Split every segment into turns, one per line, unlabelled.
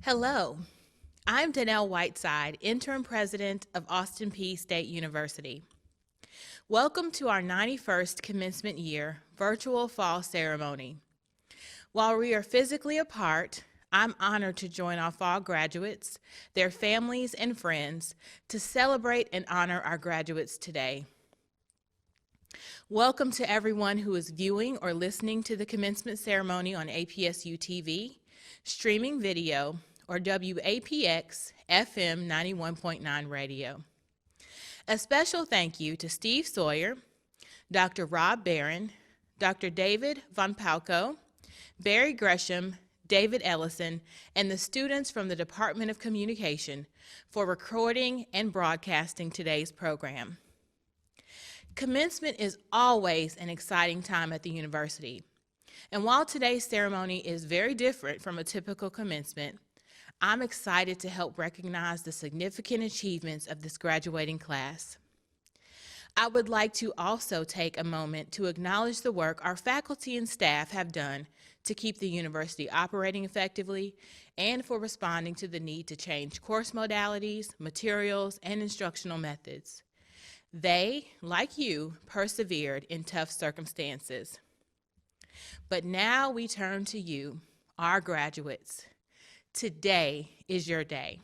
Hello, I'm Danelle Whiteside, Interim President of Austin Peay State University. Welcome to our 91st Commencement Year Virtual Fall Ceremony. While we are physically apart, I'm honored to join our fall graduates, their families, and friends to celebrate and honor our graduates today. Welcome to everyone who is viewing or listening to the commencement ceremony on APSU-TV, streaming video, or WAPX FM 91.9 radio. A special thank you to Steve Sawyer, Dr. Rob Barron, Dr. David Von Palco, Barry Gresham, David Ellison, and the students from the Department of Communication for recording and broadcasting today's program. Commencement is always an exciting time at the university. And while today's ceremony is very different from a typical commencement, I'm excited to help recognize the significant achievements of this graduating class. I would like to also take a moment to acknowledge the work our faculty and staff have done to keep the university operating effectively and for responding to the need to change course modalities, materials, and instructional methods. They, like you, persevered in tough circumstances. But now we turn to you, our graduates. Today is your day.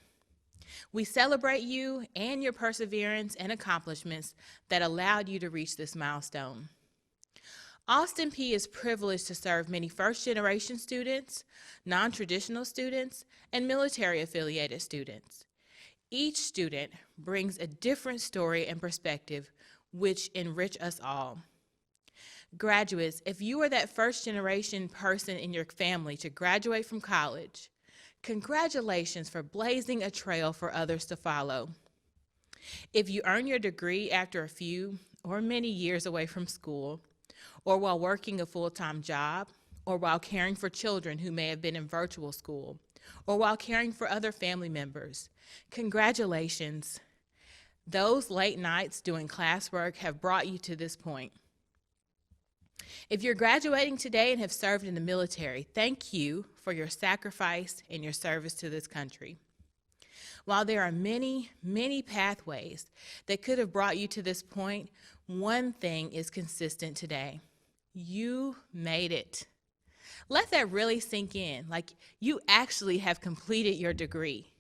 We celebrate you and your perseverance and accomplishments that allowed you to reach this milestone. Austin Peay is privileged to serve many first-generation students, non-traditional students, and military-affiliated students. Each student brings a different story and perspective which enrich us all. Graduates, if you are that first-generation person in your family to graduate from college, congratulations for blazing a trail for others to follow. If you earn your degree after a few or many years away from school, or while working a full-time job, or while caring for children who may have been in virtual school, or while caring for other family members, congratulations. Those late nights doing classwork have brought you to this point. If you're graduating today and have served in the military, thank you for your sacrifice and your service to this country. While there are many, many pathways that could have brought you to this point, one thing is consistent today. You made it. Let that really sink in, like you actually have completed your degree.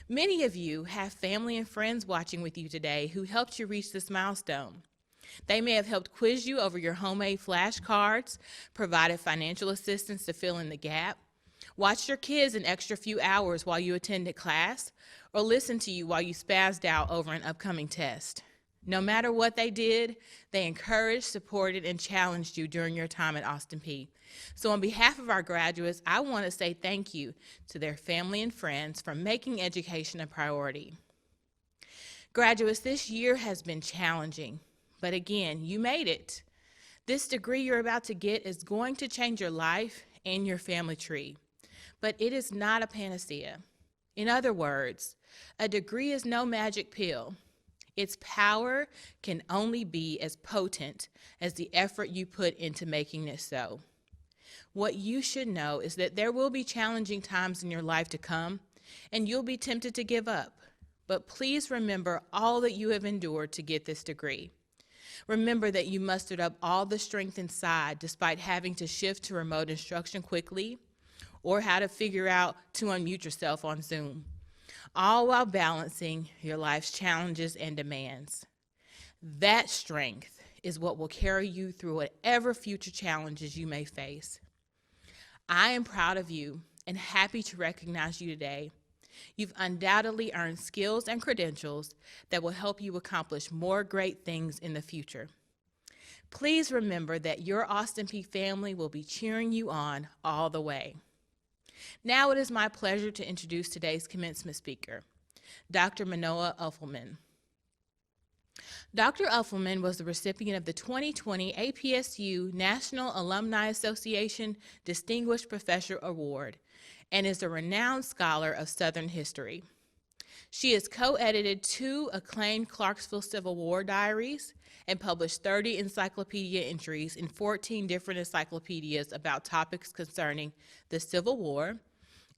Many of you have family and friends watching with you today who helped you reach this milestone. They may have helped quiz you over your homemade flashcards, provided financial assistance to fill in the gap, watched your kids an extra few hours while you attended class, or listened to you while you spazzed out over an upcoming test. No matter what they did, they encouraged, supported, and challenged you during your time at Austin Peay. So on behalf of our graduates, I want to say thank you to their family and friends for making education a priority. Graduates, this year has been challenging. But again, you made it. This degree you're about to get is going to change your life and your family tree. But it is not a panacea. In other words, a degree is no magic pill. Its power can only be as potent as the effort you put into making it so. What you should know is that there will be challenging times in your life to come, and you'll be tempted to give up. But please remember all that you have endured to get this degree. Remember that you mustered up all the strength inside despite having to shift to remote instruction quickly or how to figure out to unmute yourself on Zoom, all while balancing your life's challenges and demands. That strength is what will carry you through whatever future challenges you may face. I am proud of you and happy to recognize you today. You've undoubtedly earned skills and credentials that will help you accomplish more great things in the future. Please remember that your Austin Peay family will be cheering you on all the way. Now it is my pleasure to introduce today's commencement speaker, Dr. Manoa Uffelman. Dr. Uffelman was the recipient of the 2020 APSU National Alumni Association Distinguished Professor Award and is a renowned scholar of Southern history. She has co-edited 2 acclaimed Clarksville Civil War diaries and published 30 encyclopedia entries in 14 different encyclopedias about topics concerning the Civil War,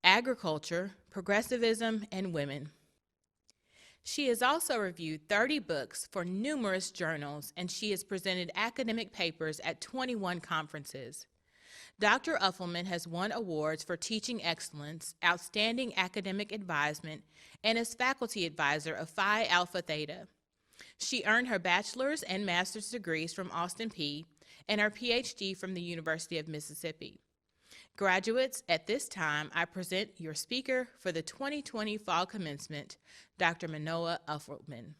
agriculture, progressivism, and women. She has also reviewed 30 books for numerous journals, and she has presented academic papers at 21 conferences. Dr. Uffelman has won awards for teaching excellence, outstanding academic advisement, and as faculty advisor of Phi Alpha Theta. She earned her bachelor's and master's degrees from Austin Peay and her PhD from the University of Mississippi. Graduates, at this time, I present your speaker for the 2020 Fall Commencement, Dr. Manoa Uffelman.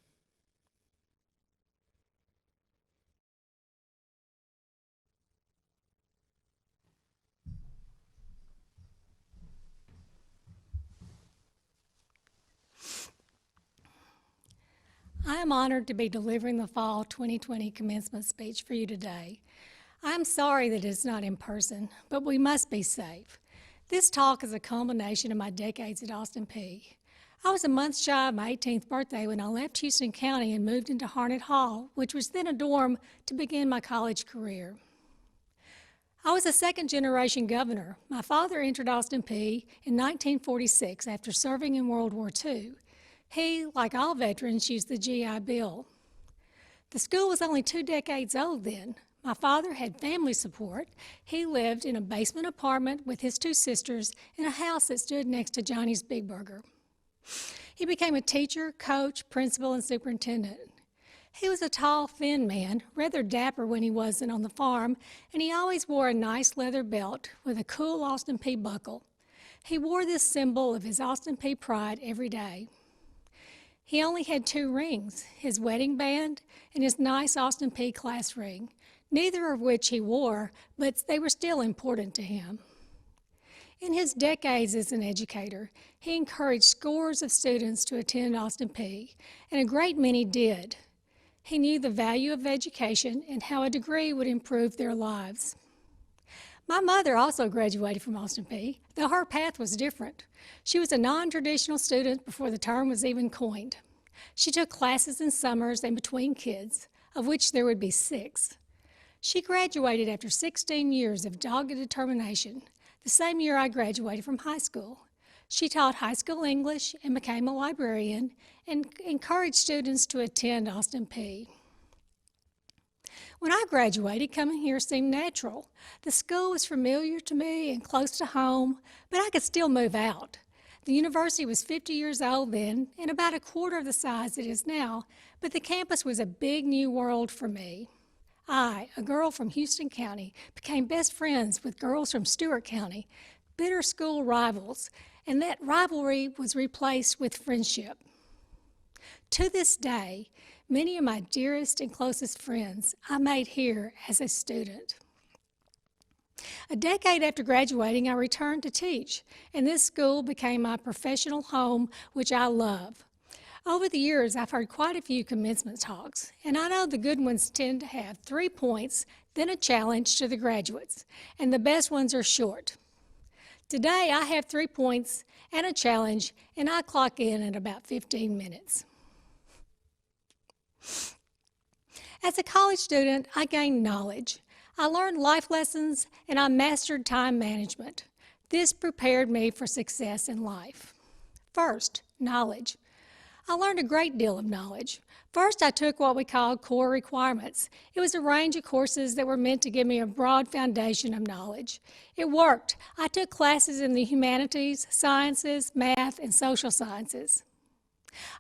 I am honored to be delivering the Fall 2020 commencement speech for you today. I am sorry that it's not in person, but we must be safe. This talk is a culmination of my decades at Austin Peay. I was a month shy of my 18th birthday when I left Houston County and moved into Harnett Hall, which was then a dorm, to begin my college career. I was a second-generation governor. My father entered Austin Peay in 1946 after serving in World War II. He, like all veterans, used the GI Bill. The school was only 2 decades old then. My father had family support. He lived in a basement apartment with his 2 sisters in a house that stood next to Johnny's Big Burger. He became a teacher, coach, principal, and superintendent. He was a tall, thin man, rather dapper when he wasn't on the farm, and he always wore a nice leather belt with a cool Austin Peay buckle. He wore this symbol of his Austin Peay pride every day. He only had 2 rings, his wedding band and his nice Austin Peay class ring, neither of which he wore, but they were still important to him. In his decades as an educator, he encouraged scores of students to attend Austin Peay, and a great many did. He knew the value of education and how a degree would improve their lives. My mother also graduated from Austin Peay, though her path was different. She was a non-traditional student before the term was even coined. She took classes in summers and between kids, of which there would be 6. She graduated after 16 years of dogged determination, the same year I graduated from high school. She taught high school English and became a librarian and encouraged students to attend Austin Peay. When I graduated, coming here seemed natural. The school was familiar to me and close to home, but I could still move out. The university was 50 years old then and about a quarter of the size it is now, but the campus was a big new world for me. I, a girl from Houston County, became best friends with girls from Stewart County, bitter school rivals, and that rivalry was replaced with friendship. To this day, many of my dearest and closest friends I made here as a student. A decade after graduating, I returned to teach, and this school became my professional home, which I love. Over the years, I've heard quite a few commencement talks, and I know the good ones tend to have 3 points, then a challenge to the graduates, and the best ones are short. Today, I have 3 points and a challenge, and I clock in at about 15 minutes. As a college student, I gained knowledge. I learned life lessons, and I mastered time management. This prepared me for success in life. First, knowledge. I learned a great deal of knowledge. First, I took what we called core requirements. It was a range of courses that were meant to give me a broad foundation of knowledge. It worked. I took classes in the humanities, sciences, math, and social sciences.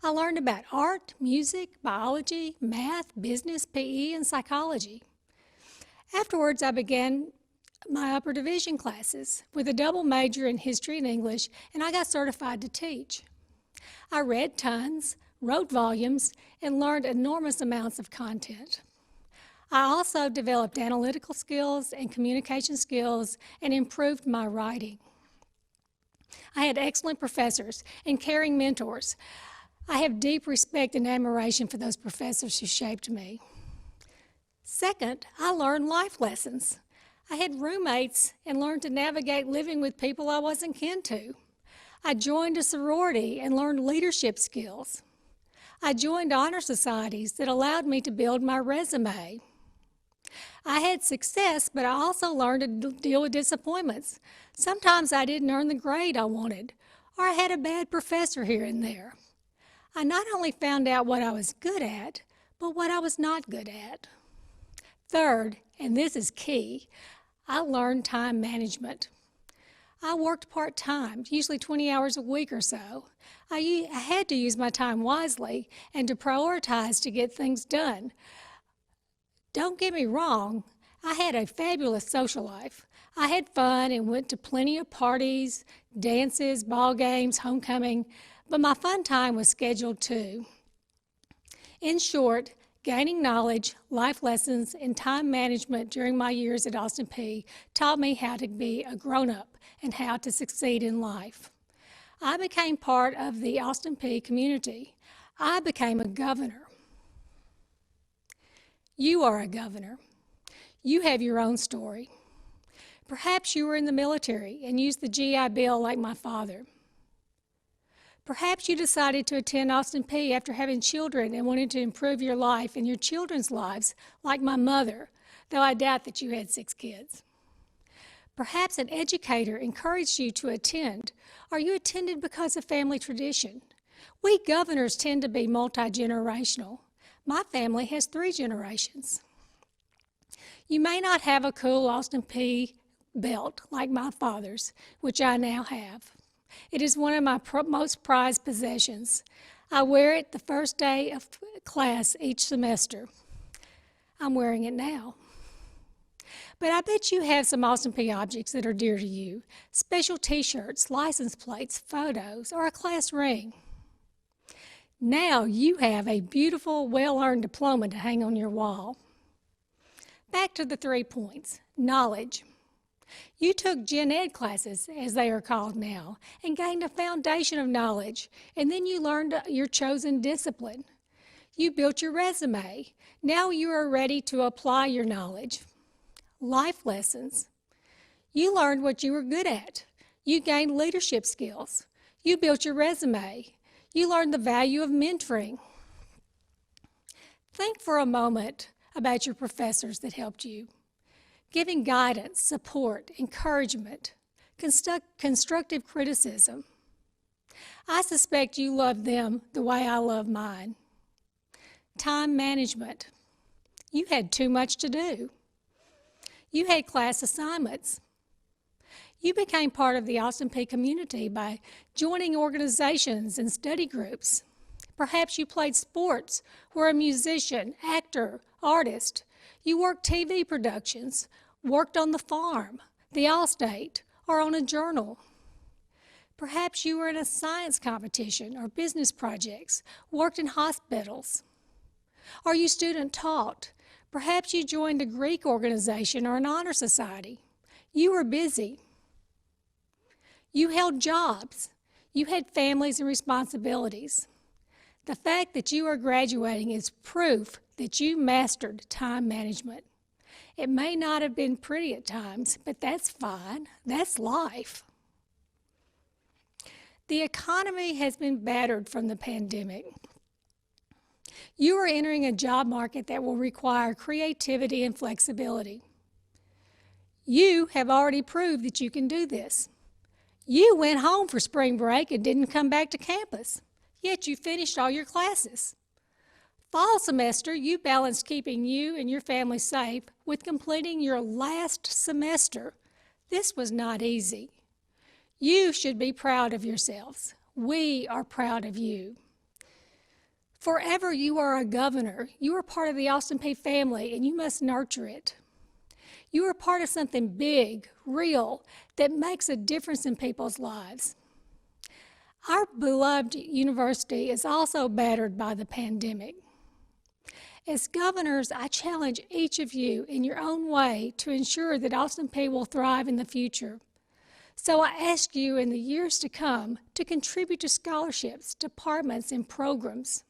I learned about art, music, biology, math, business, PE, and psychology. Afterwards, I began my upper division classes with a double major in history and English, and I got certified to teach. I read tons, wrote volumes, and learned enormous amounts of content. I also developed analytical skills and communication skills and improved my writing. I had excellent professors and caring mentors. I have deep respect and admiration for those professors who shaped me. Second, I learned life lessons. I had roommates and learned to navigate living with people I wasn't kin to. I joined a sorority and learned leadership skills. I joined honor societies that allowed me to build my resume. I had success, but I also learned to deal with disappointments. Sometimes I didn't earn the grade I wanted, or I had a bad professor here and there. I not only found out what I was good at, but what I was not good at. Third, and this is key, I learned time management. I worked part-time, usually 20 hours a week or so. I had to use my time wisely and to prioritize to get things done. Don't get me wrong, I had a fabulous social life. I had fun and went to plenty of parties, dances, ball games, homecoming, but my fun time was scheduled too. In short, gaining knowledge, life lessons, and time management during my years at Austin Peay taught me how to be a grown-up and how to succeed in life. I became part of the Austin Peay community. I became a governor. You are a governor. You have your own story. Perhaps you were in the military and used the GI Bill like my father. Perhaps you decided to attend Austin Peay after having children and wanted to improve your life and your children's lives like my mother, though I doubt that you had 6 kids. Perhaps an educator encouraged you to attend, or you attended because of family tradition. We governors tend to be multi-generational. My family has 3 generations. You may not have a cool Austin Peay belt like my father's, which I now have. It is one of my most prized possessions. I wear it the first day of class each semester. I'm wearing it now. But I bet you have some Austin Peay objects that are dear to you. Special t-shirts, license plates, photos, or a class ring. Now you have a beautiful, well-earned diploma to hang on your wall. Back to the 3 points. Knowledge. You took Gen Ed classes, as they are called now, and gained a foundation of knowledge, and then you learned your chosen discipline. You built your resume. Now you are ready to apply your knowledge. Life lessons. You learned what you were good at. You gained leadership skills. You built your resume. You learned the value of mentoring. Think for a moment about your professors that helped you, giving guidance, support, encouragement, constructive criticism. I suspect you love them the way I love mine. Time management. You had too much to do. You had class assignments. You became part of the Austin Peay community by joining organizations and study groups. Perhaps you played sports, were a musician, actor, artist. You worked TV productions, worked on the farm, the Allstate, or on a journal. Perhaps you were in a science competition or business projects, worked in hospitals. Or you student taught. Perhaps you joined a Greek organization or an honor society. You were busy. You held jobs. You had families and responsibilities. The fact that you are graduating is proof that you mastered time management. It may not have been pretty at times, but that's fine. That's life. The economy has been battered from the pandemic. You are entering a job market that will require creativity and flexibility. You have already proved that you can do this. You went home for spring break and didn't come back to campus, yet you finished all your classes. Fall semester, you balanced keeping you and your family safe with completing your last semester. This was not easy. You should be proud of yourselves. We are proud of you. Forever you are a governor. You are part of the Austin Peay family, and you must nurture it. You are part of something big, real, that makes a difference in people's lives. Our beloved university is also battered by the pandemic. As governors, I challenge each of you in your own way to ensure that Austin Peay will thrive in the future. So I ask you in the years to come to contribute to scholarships, departments, and programs.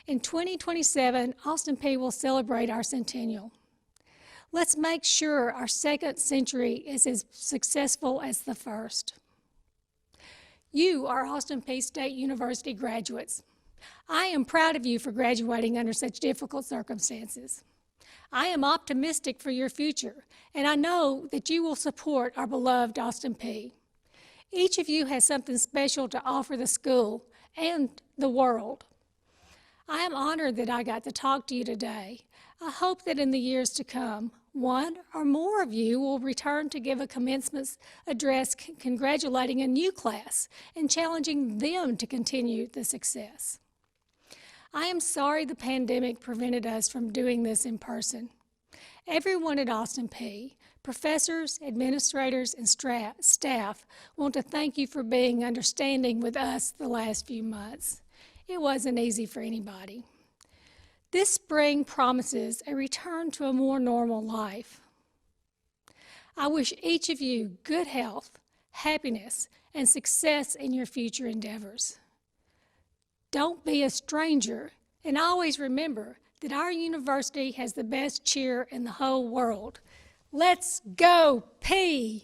In 2027, Austin Peay will celebrate our centennial. Let's make sure our second century is as successful as the first. You are Austin Peay State University graduates. I am proud of you for graduating under such difficult circumstances. I am optimistic for your future, and I know that you will support our beloved Austin Peay. Each of you has something special to offer the school and the world. I am honored that I got to talk to you today. I hope that in the years to come, one or more of you will return to give a commencement address congratulating a new class and challenging them to continue the success. I am sorry the pandemic prevented us from doing this in person. Everyone at Austin Peay, professors, administrators, and staff want to thank you for being understanding with us the last few months. It wasn't easy for anybody. This spring promises a return to a more normal life. I wish each of you good health, happiness, and success in your future endeavors. Don't be a stranger, and always remember that our university has the best cheer in the whole world. Let's go, Peay!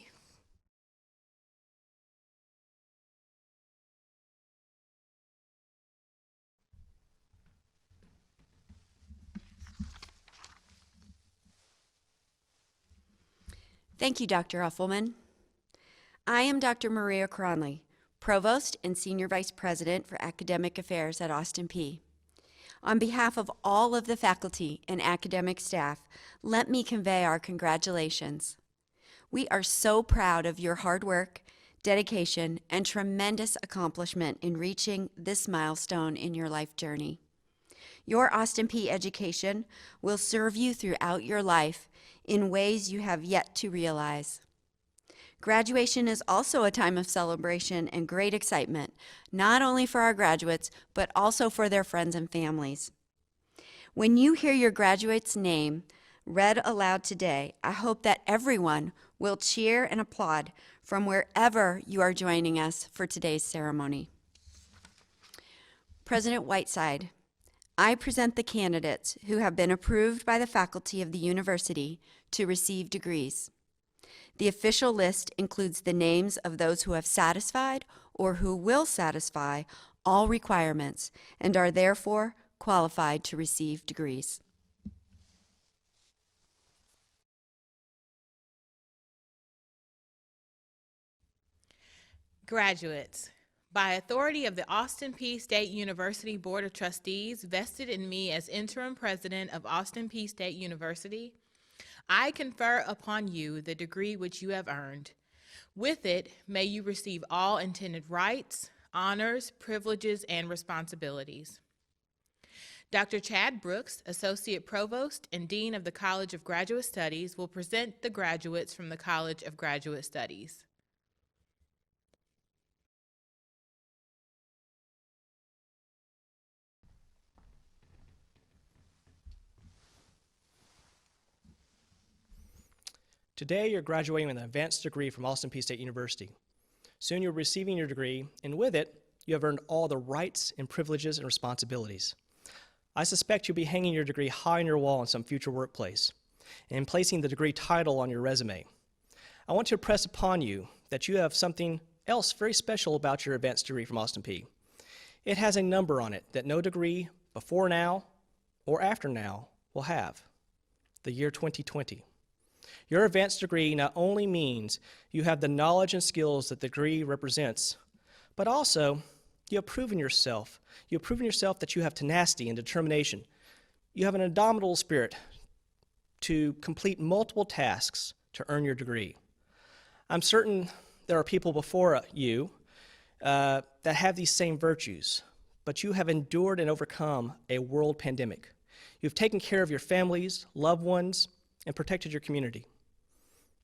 Thank you, Dr. Uffelman. I am Dr. Maria Cronley, Provost and Senior Vice President for Academic Affairs at Austin Peay. On behalf of all of the faculty and academic staff, let me convey our congratulations. We are so proud of your hard work, dedication, and tremendous accomplishment in reaching this milestone in your life journey. Your Austin Peay education will serve you throughout your life in ways you have yet to realize. Graduation is also a time of celebration and great excitement, not only for our graduates, but also for their friends and families. When you hear your graduate's name read aloud today, I hope that everyone will cheer and applaud from wherever you are joining us for today's ceremony. President Whiteside, I present the candidates who have been approved by the faculty of the university to receive degrees. The official list includes the names of those who have satisfied or who will satisfy all requirements and are therefore qualified to receive degrees.
Graduates, by authority of the Austin Peay State University Board of Trustees vested in me as interim president of Austin Peay State University, I confer upon you the degree which you have earned. With it, may you receive all intended rights, honors, privileges, and responsibilities. Dr. Chad Brooks, Associate Provost and Dean of the College of Graduate Studies, will present the graduates from the College of Graduate Studies.
Today, you're graduating with an advanced degree from Austin Peay State University. Soon you're receiving your degree, and with it, you have earned all the rights and privileges and responsibilities. I suspect you'll be hanging your degree high on your wall in some future workplace and placing the degree title on your resume. I want to impress upon you that you have something else very special about your advanced degree from Austin Peay. It has a number on it that no degree before now or after now will have, the year 2020. Your advanced degree not only means you have the knowledge and skills that the degree represents, but also you have proven yourself. You have proven yourself that you have tenacity and determination. You have an indomitable spirit to complete multiple tasks to earn your degree. I'm certain there are people before you that have these same virtues, but you have endured and overcome a world pandemic. You've taken care of your families, loved ones, and protected your community.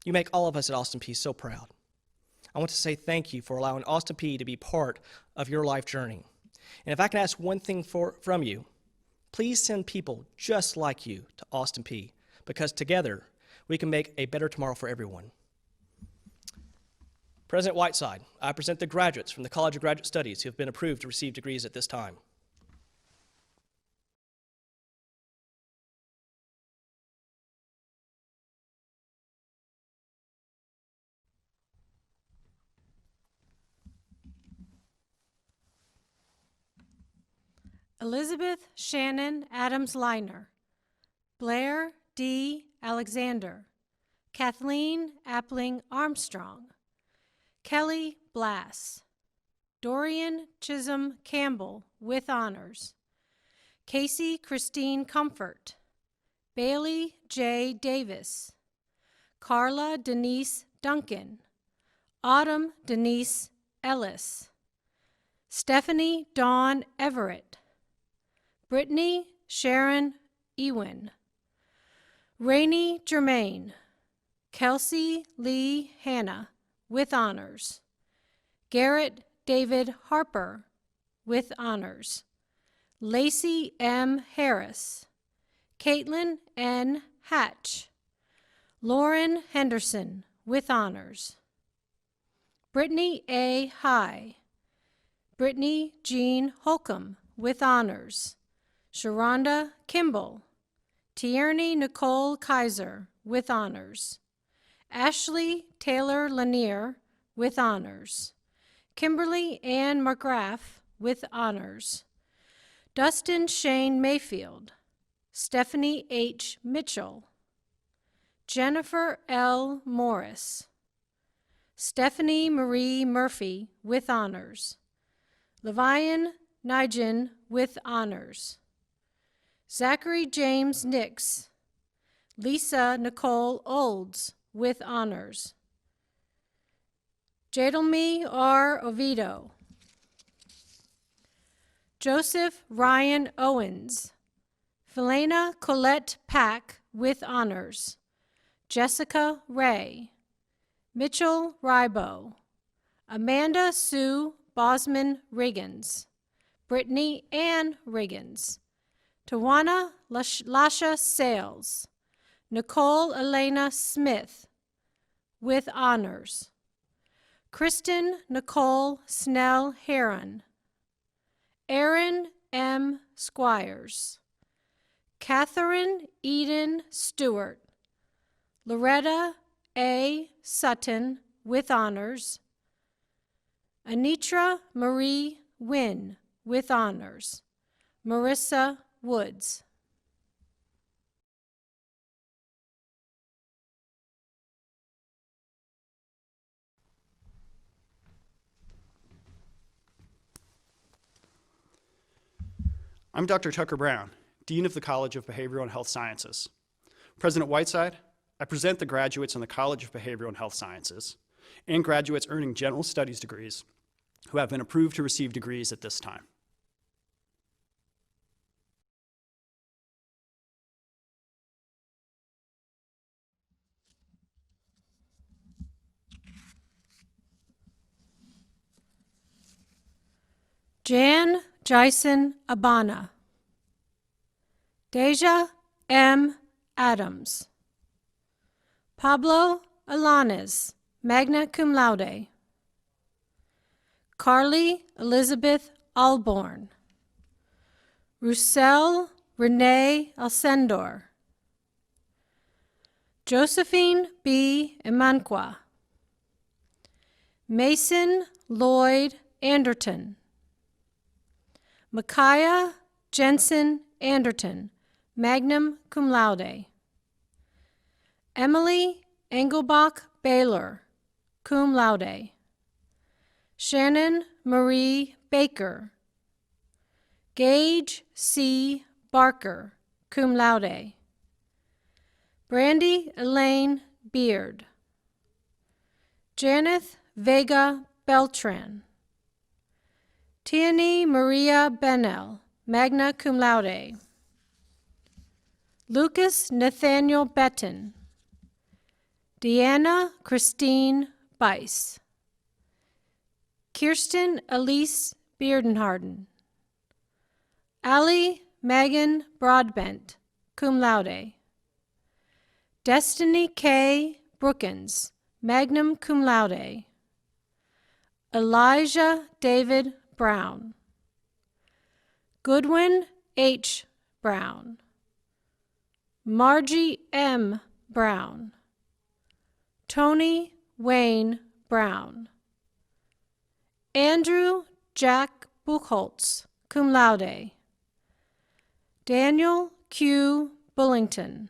You make all of us at Austin Peay so proud. I want to say thank you for allowing Austin Peay to be part of your life journey. And if I can ask one thing from you, please send people just like you to Austin Peay, because together we can make a better tomorrow for everyone. President Whiteside, I present the graduates from the College of Graduate Studies who have been approved to receive degrees at this time.
Elizabeth Shannon Adams Liner, Blair D. Alexander, Kathleen Appling Armstrong, Kelly Blass, Dorian Chisholm Campbell with honors, Casey Christine Comfort, Bailey J. Davis, Carla Denise Duncan, Autumn Denise Ellis, Stephanie Dawn Everett, Brittany Sharon Ewan, Rainey Germain, Kelsey Lee Hanna with honors, Garrett David Harper with honors, Lacey M. Harris, Caitlin N. Hatch, Lauren Henderson with honors, Brittany A. High, Brittany Jean Holcomb with honors, Sharonda Kimball, Tierney Nicole Kaiser with honors, Ashley Taylor Lanier with honors, Kimberly Ann McGrath with honors, Dustin Shane Mayfield, Stephanie H. Mitchell, Jennifer L. Morris, Stephanie Marie Murphy with honors, Levian Nigel with honors, Zachary James Nix, Lisa Nicole Olds with honors, Jadelmi R. Oviedo, Joseph Ryan Owens, Philena Colette Pack with honors, Jessica Ray, Mitchell Rybo, Amanda Sue Bosman Riggins, Brittany Ann Riggins, Tawana Lasha Sales, Nicole Elena Smith with honors, Kristen Nicole Snell Heron, Erin M. Squires, Catherine Eden Stewart, Loretta A. Sutton with honors, Anitra Marie Wynn with honors, Marissa Woods.
I'm Dr. Tucker Brown, Dean of the College of Behavioral and Health Sciences. President Whiteside, I present the graduates in the College of Behavioral and Health Sciences and graduates earning general studies degrees who have been approved to receive degrees at this time.
Jan Jason Abana, Deja M. Adams, Pablo Alanes, magna cum laude, Carly Elizabeth Alborn, Roussel Renee Alcendor, Josephine B. Emanqua, Mason Lloyd Anderton, Micaiah Jensen Anderton, magna cum laude, Emily Engelbach Baylor, cum laude, Shannon Marie Baker, Gage C. Barker, cum laude, Brandy Elaine Beard, Janeth Vega Beltran, Tierney Maria Bennell, magna cum laude, Lucas Nathaniel Betton, Deanna Christine Bice, Kirsten Elise Beardenharden, Allie Megan Broadbent, cum laude, Destiny K. Brookins, magna cum laude, Elijah David Brown, Goodwin H. Brown, Margie M. Brown, Tony Wayne Brown, Andrew Jack Buchholz, cum laude, Daniel Q. Bullington,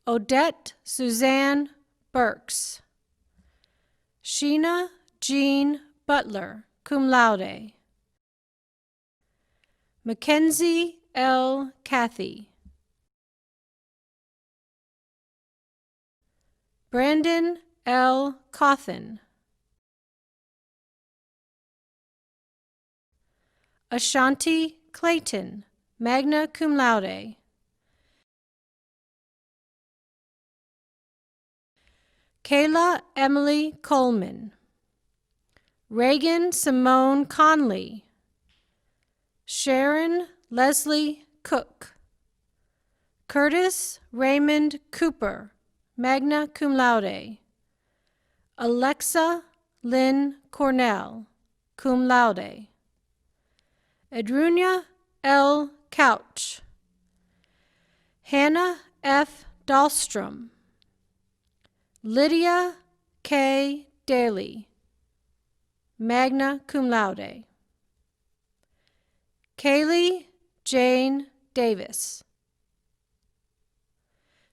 Odette Suzanne Burks. Sheena Jean Butler, cum laude. Mackenzie L. Cathy. Brandon L. Cawthon. Ashanti Clayton, magna cum laude. Kayla Emily Coleman. Reagan Simone Conley. Sharon Leslie Cook. Curtis Raymond Cooper, magna cum laude. Alexa Lynn Cornell, cum laude. Edrunia L. Couch. Hannah F. Dahlstrom. Lydia K. Daly, magna cum laude. Kaylee Jane Davis.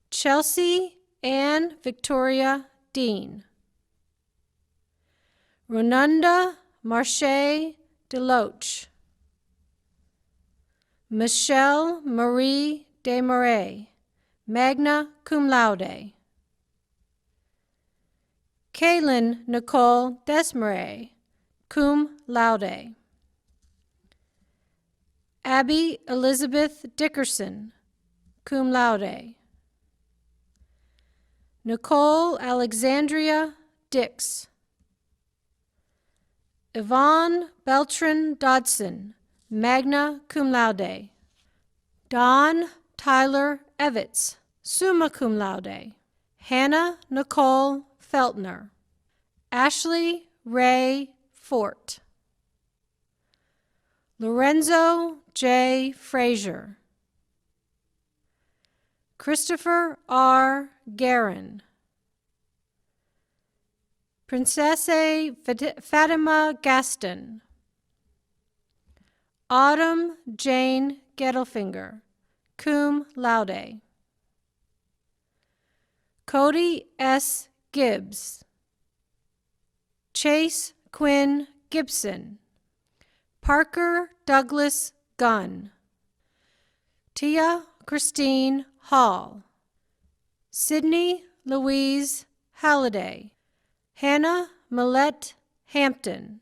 Chelsea Ann Victoria Dean. Ronunda Marche Deloach. Michelle Marie Desmarais, magna cum laude. Kaylin Nicole Desmarais, cum laude. Abby Elizabeth Dickerson, cum laude. Nicole Alexandria Dix. Yvonne Beltran Dodson, magna cum laude. Don Tyler Evitz, summa cum laude. Hannah Nicole Feltner. Ashley Ray Fort. Lorenzo J. Frazier. Christopher R. Guerin. Princesse Fatima Gaston. Autumn Jane Gettelfinger, cum laude. Cody S. Gibbs. Chase Quinn Gibson. Parker Douglas Gunn. Tia Christine Hall. Sydney Louise Halliday. Hannah Millette Hampton.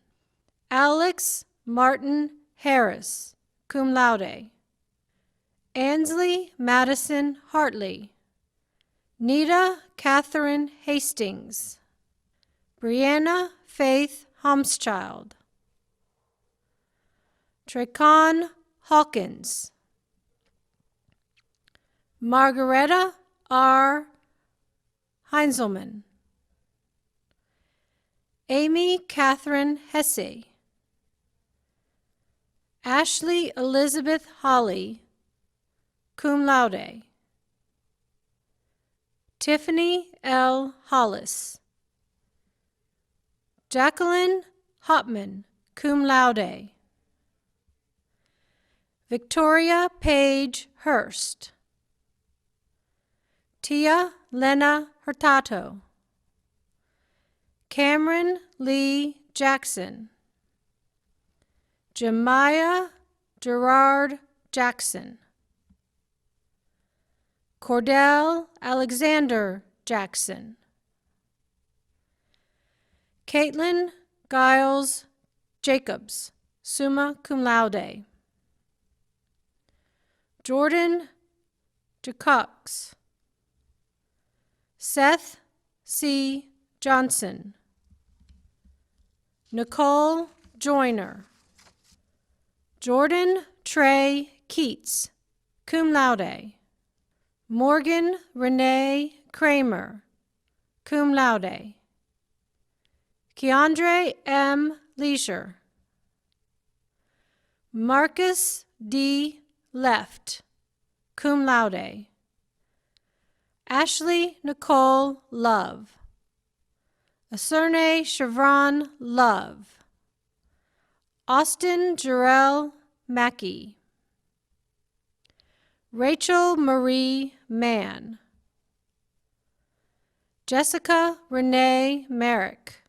Alex Martin Harris, cum laude. Ansley Madison Hartley. Nita Catherine Hastings. Brianna Faith Homschild. Tracon Hawkins. Margaretta R. Heinzelman. Amy Catherine Hesse. Ashley Elizabeth Holly, cum laude. Tiffany L. Hollis. Jacqueline Hopman, cum laude. Victoria Page Hurst. Tia Lena Hurtado. Cameron Lee Jackson. Jemiah Gerard Jackson. Cordell Alexander Jackson. Caitlin Giles Jacobs, summa cum laude. Jordan Jacox. Seth C. Johnson. Nicole Joyner. Jordan Trey Keats, cum laude. Morgan Renee Kramer, cum laude. Keandre M. Leisure. Marcus D. Left, cum laude. Ashley Nicole Love. Aserne Chevron Love. Austin Jarrell Mackey. Rachel Marie Mann. Jessica Renee Merrick.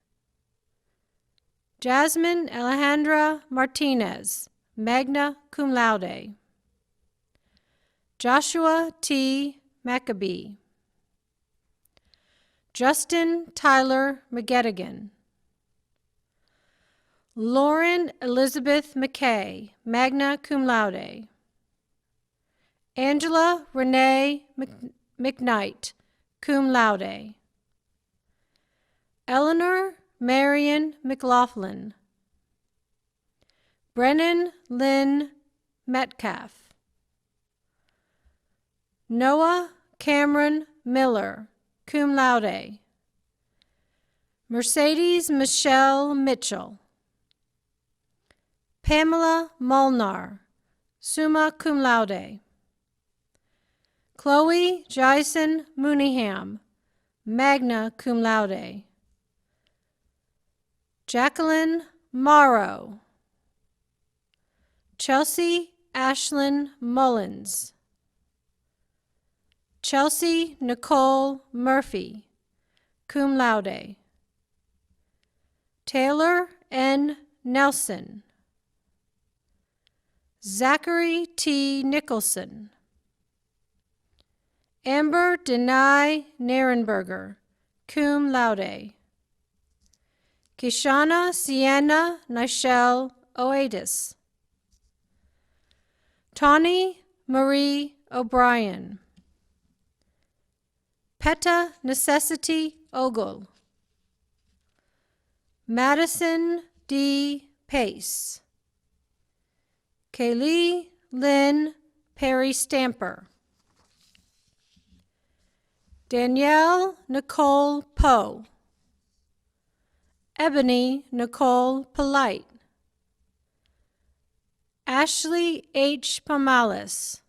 Jasmine Alejandra Martinez, magna cum laude. Joshua T. Maccabee. Justin Tyler McGettigan. Lauren Elizabeth McKay, magna cum laude. Angela Renee McKnight, cum laude. Eleanor Marion McLaughlin. Brennan Lynn Metcalf. Noah Cameron Miller, cum laude. Mercedes Michelle Mitchell. Pamela Molnar, summa cum laude. Chloe Jason Mooneyham, magna cum laude. Jacqueline Morrow. Chelsea Ashlyn Mullins. Chelsea Nicole Murphy, cum laude. Taylor N. Nelson. Zachary T. Nicholson. Amber Denai Narenberger, cum laude. Kishana Sienna Nichelle Oatis. Tawny Marie O'Brien. Petta Necessity Ogle. Madison D. Pace. Kaylee Lynn Perry Stamper. Danielle Nicole Poe. Ebony Nicole Polite. Ashley H. Pomalis.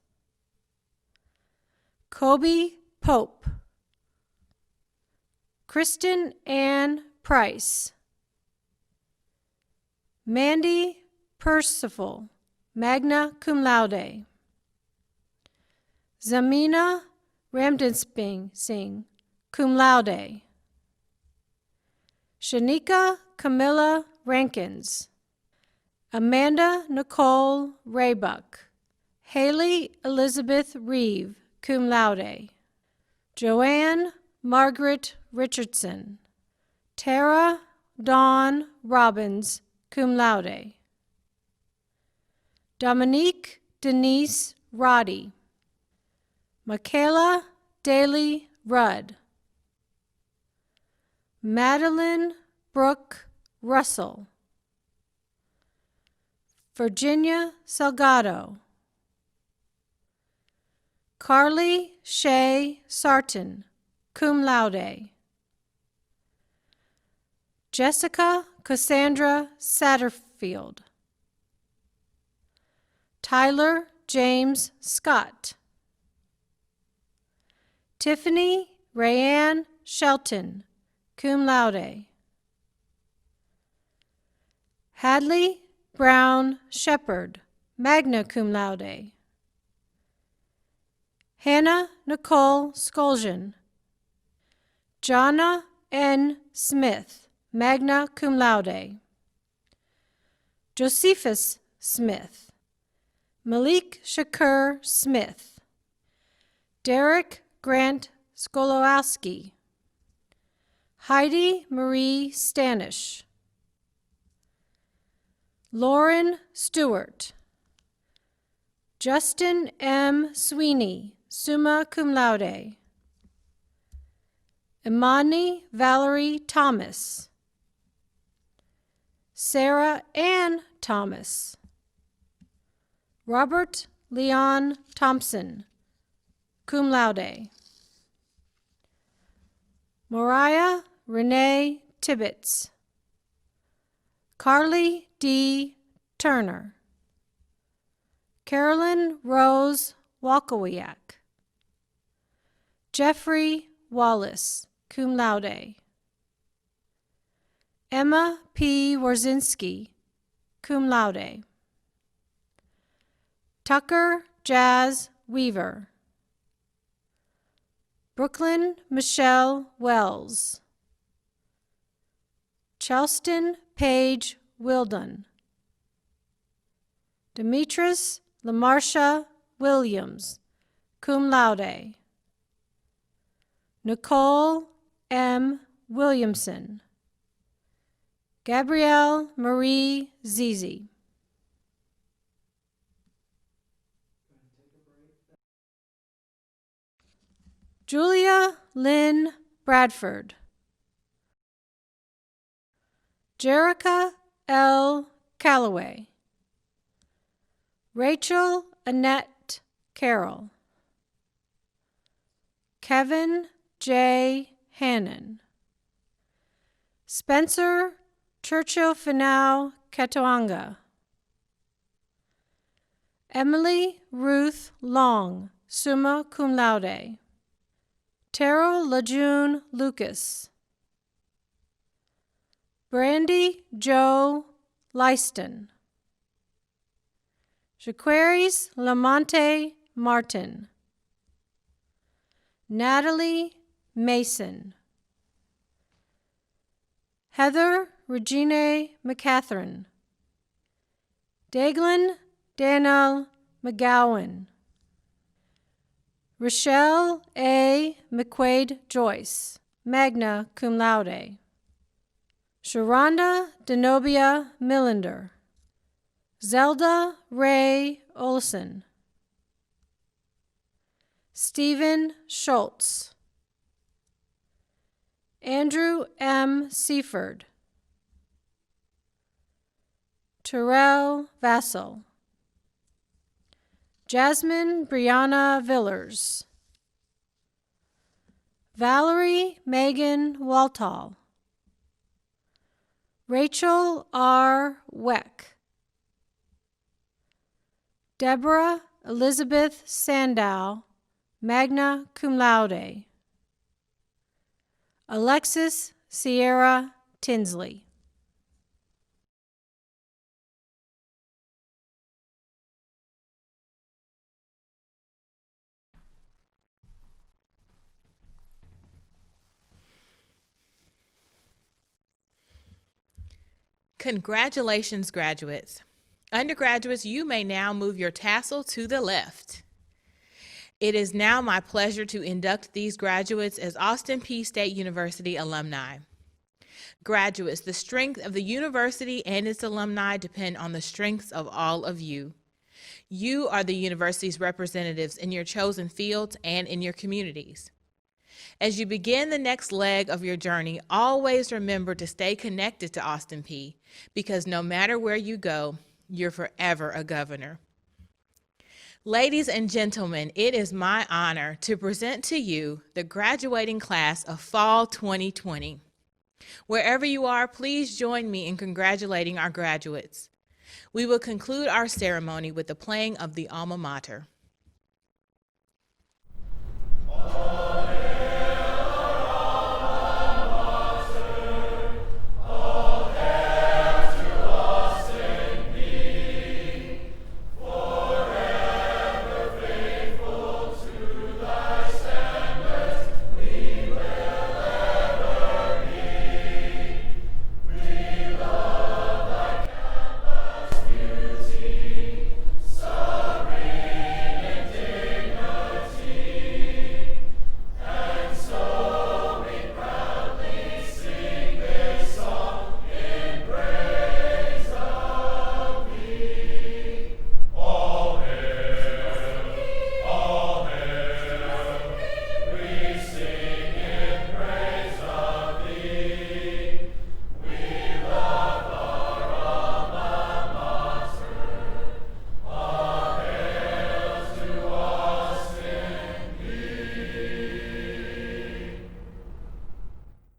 Kobe Pope. Kristen Ann Price. Mandy Percival, magna cum laude. Zamina Ramdensping Singh, cum laude. Shanika Camilla Rankins. Amanda Nicole Raybuck. Haley Elizabeth Reeve, cum laude. Joanne Margaret Richardson. Tara Dawn Robbins, cum laude. Dominique Denise Roddy. Michaela Daly Rudd. Madeline Brooke Russell. Virginia Salgado. Carly Shea Sarton, cum laude. Jessica Cassandra Satterfield. Tyler James Scott. Tiffany Rayanne Shelton, cum laude. Hadley Brown Shepherd, magna cum laude. Hannah Nicole Skoljian. Jonna N. Smith, magna cum laude. Josephus Smith. Malik Shakur Smith. Derek Grant Skolowski. Heidi Marie Stanish. Lauren Stewart. Justin M. Sweeney, summa cum laude. Imani Valerie Thomas. Sarah Ann Thomas. Robert Leon Thompson, cum laude. Mariah Renee Tibbetts. Carly D. Turner. Carolyn Rose Walkowiak. Jeffrey Wallace, cum laude. Emma P. Warzinski, cum laude. Tucker Jazz Weaver. Brooklyn Michelle Wells, Chelston Paige Wildon, Demetris Lamarcia Williams, cum laude, Nicole M. Williamson, Gabrielle Marie Zizi. Julia Lynn Bradford, Jerica L. Calloway, Rachel Annette Carroll, Kevin J. Hannon, Spencer Churchill Finau Ketoanga, Emily Ruth Long, summa cum laude, Terrell LaJune Lucas, Brandy Joe Lyston, Jaquaris Lamonte Martin, Natalie Mason, Heather Regine McCatherine, Daglin Daniel McGowan, Rochelle A. McQuaid Joyce, magna cum laude, Sharonda Denobia Millender, Zelda Ray Olson, Stephen Schultz, Andrew M. Seaford, Terrell Vassell, Jasmine Brianna Villers, Valerie Megan Waltall, Rachel R. Weck, Deborah Elizabeth Sandow, magna cum laude, Alexis Sierra Tinsley.
Congratulations, graduates. Undergraduates, you may now move your tassel to the left. It is now my pleasure to induct these graduates as Austin Peay State University alumni. Graduates, the strength of the university and its alumni depend on the strengths of all of you. You are the university's representatives in your chosen fields and in your communities. As you begin the next leg of your journey, always remember to stay connected to Austin Peay, because no matter where you go, you're forever a governor. Ladies and gentlemen, it is my honor to present to you the graduating class of Fall 2020. Wherever you are, please join me in congratulating our graduates. We will conclude our ceremony with the playing of the alma mater.